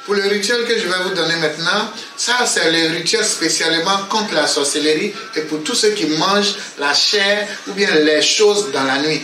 Pour le rituel que je vais vous donner maintenant, ça c'est le rituel spécialement contre la sorcellerie et pour tous ceux qui mangent la chair ou bien les choses dans la nuit.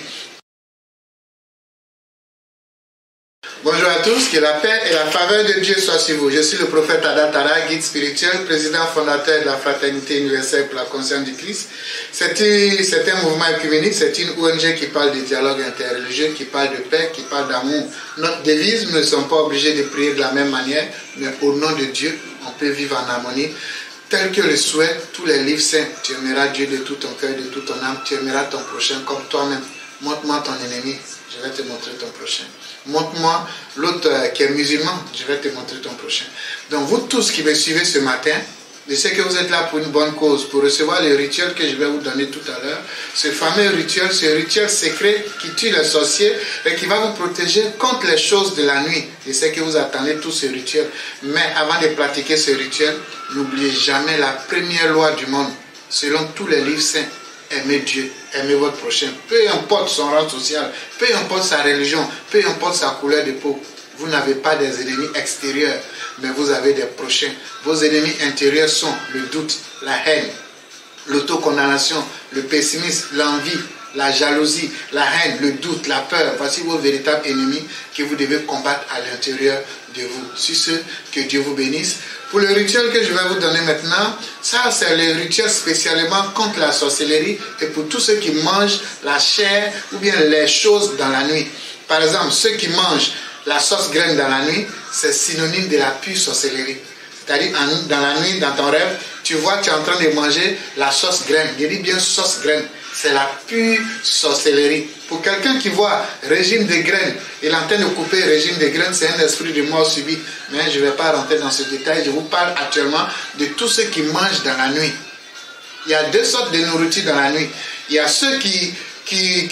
Bonjour à tous, que la paix et la faveur de Dieu soient sur vous. Je suis le prophète Adatara, guide spirituel, président fondateur de la Fraternité universelle pour la conscience du Christ. C'est un mouvement œcuménique, c'est une ONG qui parle de dialogue interreligieux, qui parle de paix, qui parle d'amour. Notre devise, nous ne sommes pas obligés de prier de la même manière, mais au nom de Dieu, on peut vivre en harmonie. Tel que le souhaitent tous les livres saints, tu aimeras Dieu de tout ton cœur, de toute ton âme, tu aimeras ton prochain comme toi-même. Montre-moi ton ennemi, je vais te montrer ton prochain. Montre-moi l'autre qui est musulman, je vais te montrer ton prochain. Donc vous tous qui me suivez ce matin, je sais que vous êtes là pour une bonne cause, pour recevoir le rituel que je vais vous donner tout à l'heure. Ce fameux rituel, ce rituel secret qui tue les sorciers et qui va vous protéger contre les choses de la nuit. Je sais que vous attendez tout ce rituel. Mais avant de pratiquer ce rituel, n'oubliez jamais la première loi du monde, selon tous les livres saints. Aimez Dieu, aimez votre prochain, peu importe son rang social, peu importe sa religion, peu importe sa couleur de peau. Vous n'avez pas des ennemis extérieurs, mais vous avez des prochains. Vos ennemis intérieurs sont le doute, la haine, l'autocondamnation, le pessimisme, l'envie, la jalousie, la haine, le doute, la peur. Voici vos véritables ennemis que vous devez combattre à l'intérieur de vous. Sur ce, que Dieu vous bénisse. Pour le rituel que je vais vous donner maintenant, ça c'est le rituel spécialement contre la sorcellerie et pour tous ceux qui mangent la chair ou bien les choses dans la nuit. Par exemple, ceux qui mangent la sauce graine dans la nuit, c'est synonyme de la pure sorcellerie. C'est-à-dire, dans la nuit, dans ton rêve, tu vois, tu es en train de manger la sauce graine. Je dis bien sauce graine. C'est la pure sorcellerie. Pour quelqu'un qui voit régime de graines, il est en train de couper régime de graines, c'est un esprit de mort subie. Mais je ne vais pas rentrer dans ce détail. Je vous parle actuellement de tous ceux qui mangent dans la nuit. Il y a deux sortes de nourriture dans la nuit. Il y a ceux qui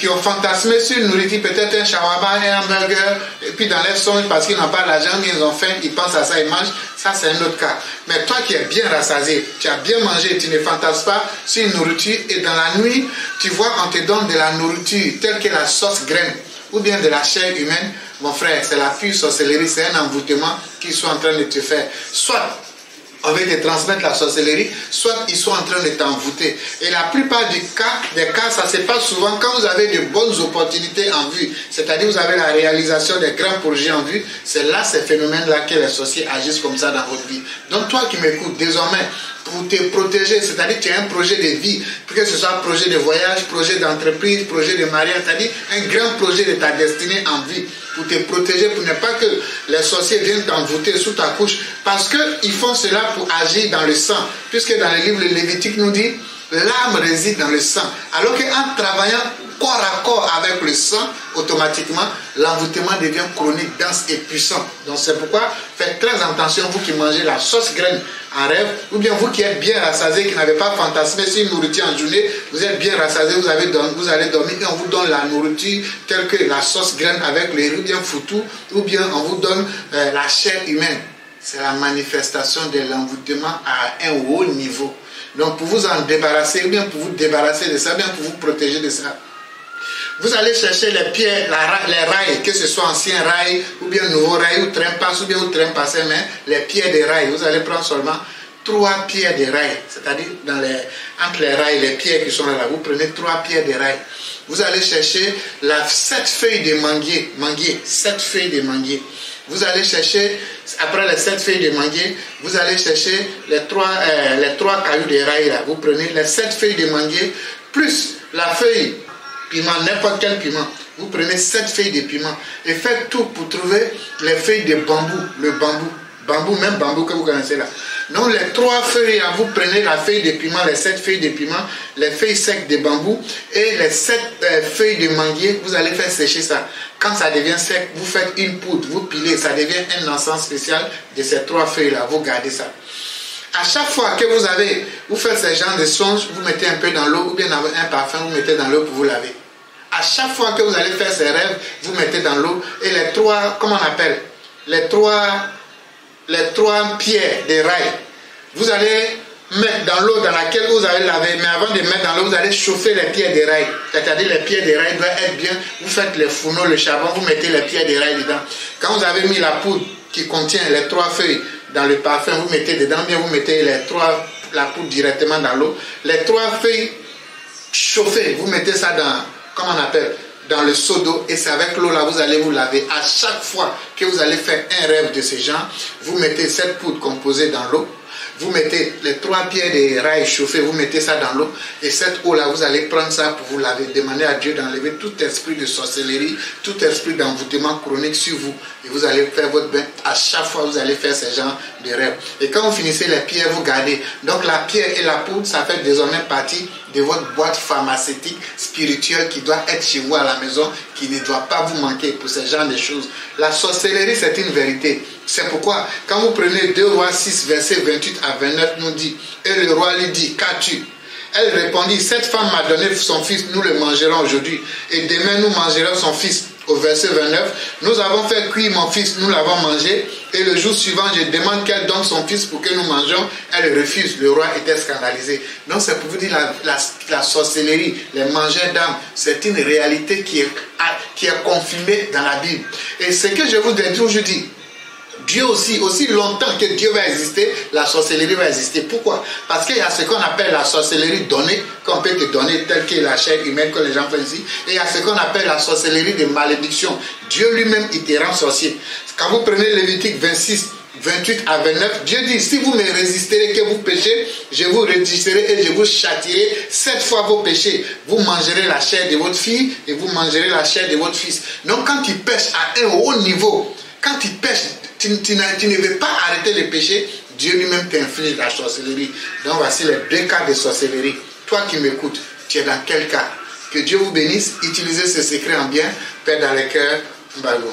ont fantasmé sur une nourriture, peut-être un shawarma, un hamburger, et puis dans les songes, parce qu'ils n'ont pas l'argent, mais ils ont faim, ils pensent à ça, ils mangent. Ça, c'est un autre cas. Mais toi qui es bien rassasié, tu as bien mangé, tu ne fantasmes pas sur une nourriture, et dans la nuit, tu vois, on te donne de la nourriture, telle que la sauce graine, ou bien de la chair humaine. Mon frère, c'est la pure sorcellerie, c'est un envoûtement qu'ils sont en train de te faire. Soit on veut te transmettre la sorcellerie, soit ils sont en train de t'envoûter. Et la plupart des cas, ça se passe souvent quand vous avez de bonnes opportunités en vue. C'est-à-dire vous avez la réalisation des grands projets en vue. C'est là, ces phénomènes-là, que les sorciers agissent comme ça dans votre vie. Donc toi qui m'écoutes, désormais, pour te protéger, c'est-à-dire que tu as un projet de vie, que ce soit un projet de voyage, projet d'entreprise, projet de mariage, c'est-à-dire un grand projet de ta destinée en vie, pour te protéger, pour ne pas que les sorciers viennent t'envoûter sous ta couche, parce qu'ils font cela pour agir dans le sang, puisque dans le livre, le Lévitique nous dit, l'âme réside dans le sang, alors qu'en travaillant corps à corps avec le sang, automatiquement, l'envoûtement devient chronique, dense et puissant. Donc c'est pourquoi faites très attention, vous qui mangez la sauce graine en rêve, ou bien vous qui êtes bien rassasié, qui n'avez pas fantasmé sur une nourriture en journée, vous êtes bien rassasié, vous allez dormir et on vous donne la nourriture telle que la sauce graine avec le riz, ou bien foutou, ou bien on vous donne la chair humaine. C'est la manifestation de l'envoûtement à un haut niveau. Donc pour vous en débarrasser, ou bien pour vous débarrasser de ça, ou bien pour vous protéger de ça, vous allez chercher les pierres, les rails, que ce soit ancien rail, ou bien nouveau rail, ou trépasse, ou bien ou trépassé, mais les pierres des rails. Vous allez prendre seulement 3 pierres de rail, c'est-à-dire entre les rails, les pierres qui sont là, vous prenez 3 pierres de rail. Vous allez chercher 7 feuilles de manguier, 7 feuilles de manguier. Vous allez chercher, après les 7 feuilles de manguier, vous allez chercher les 3 cailloux de rail là. Vous prenez les 7 feuilles de manguier, plus la feuille piment, n'importe quel piment. Vous prenez 7 feuilles de piment et faites tout pour trouver les feuilles de bambou, le bambou, même bambou que vous connaissez là. Donc les 3 feuilles, vous prenez la feuille de piment, les 7 feuilles de piment, les feuilles secs de bambou et les 7 feuilles de manguier, vous allez faire sécher ça. Quand ça devient sec, vous faites une poudre, vous pilez, ça devient un encens spécial de ces 3 feuilles là, vous gardez ça. À chaque fois que vous faites ce genre de songes, vous mettez un peu dans l'eau, ou bien un parfum, vous mettez dans l'eau pour vous laver. À chaque fois que vous allez faire ces rêves, vous mettez dans l'eau, et les 3, comment on appelle, les trois pierres des rails, vous allez mettre dans l'eau dans laquelle vous allez laver, mais avant de mettre dans l'eau, vous allez chauffer les pierres des rails. C'est-à-dire les pierres des rails doivent être bien, vous faites les fourneaux, le charbon, vous mettez les pierres des rails dedans. Quand vous avez mis la poudre qui contient les 3 feuilles dans le parfum, vous mettez dedans, bien vous mettez la poudre directement dans l'eau. Les 3 feuilles chauffées, vous mettez ça dans, comment on appelle, dans le seau d'eau, et c'est avec l'eau là vous allez vous laver. À chaque fois que vous allez faire un rêve de ce genre, vous mettez cette poudre composée dans l'eau. Vous mettez les 3 pierres de rails chauffées, vous mettez ça dans l'eau. Et cette eau-là, vous allez prendre ça pour vous laver. Demandez à Dieu d'enlever tout esprit de sorcellerie, tout esprit d'envoûtement chronique sur vous. Et vous allez faire votre bain. À chaque fois, vous allez faire ce genre de rêve. Et quand vous finissez les pierres, vous gardez. Donc la pierre et la poudre, ça fait désormais partie de votre boîte pharmaceutique spirituelle qui doit être chez vous à la maison, qui ne doit pas vous manquer pour ce genre de choses. La sorcellerie, c'est une vérité. C'est pourquoi, quand vous prenez 2 Rois 6, versets 28 à 29, nous dit, et le roi lui dit, qu'as-tu? Elle répondit, cette femme m'a donné son fils, nous le mangerons aujourd'hui, et demain nous mangerons son fils. Au verset 29, nous avons fait cuire mon fils, nous l'avons mangé, et le jour suivant, je demande qu'elle donne son fils pour que nous mangeons. Elle refuse, le roi était scandalisé. Donc c'est pour vous dire, la sorcellerie, les mangeurs d'âmes, c'est une réalité qui est confirmée dans la Bible. Et ce que je vous dis aujourd'hui, Dieu aussi longtemps que Dieu va exister, la sorcellerie va exister. Pourquoi? Parce qu'il y a ce qu'on appelle la sorcellerie donnée, qu'on peut te donner, telle que la chair humaine que les gens font ici. Et il y a ce qu'on appelle la sorcellerie de malédiction. Dieu lui-même, il te rend sorcier. Quand vous prenez Lévitique 26, 28 à 29, Dieu dit, si vous me résisterez que vous péchez, je vous résisterai et je vous châtierai 7 fois vos péchés. Vous mangerez la chair de votre fille et vous mangerez la chair de votre fils. Donc quand tu pêches à un haut niveau, quand tu pêches, tu ne veux pas arrêter le péché, Dieu lui-même t'inflige la sorcellerie. Donc voici les 2 cas de sorcellerie. Toi qui m'écoutes, tu es dans quel cas? Que Dieu vous bénisse. Utilisez ce secret en bien. Paix dans les cœurs. Mbago.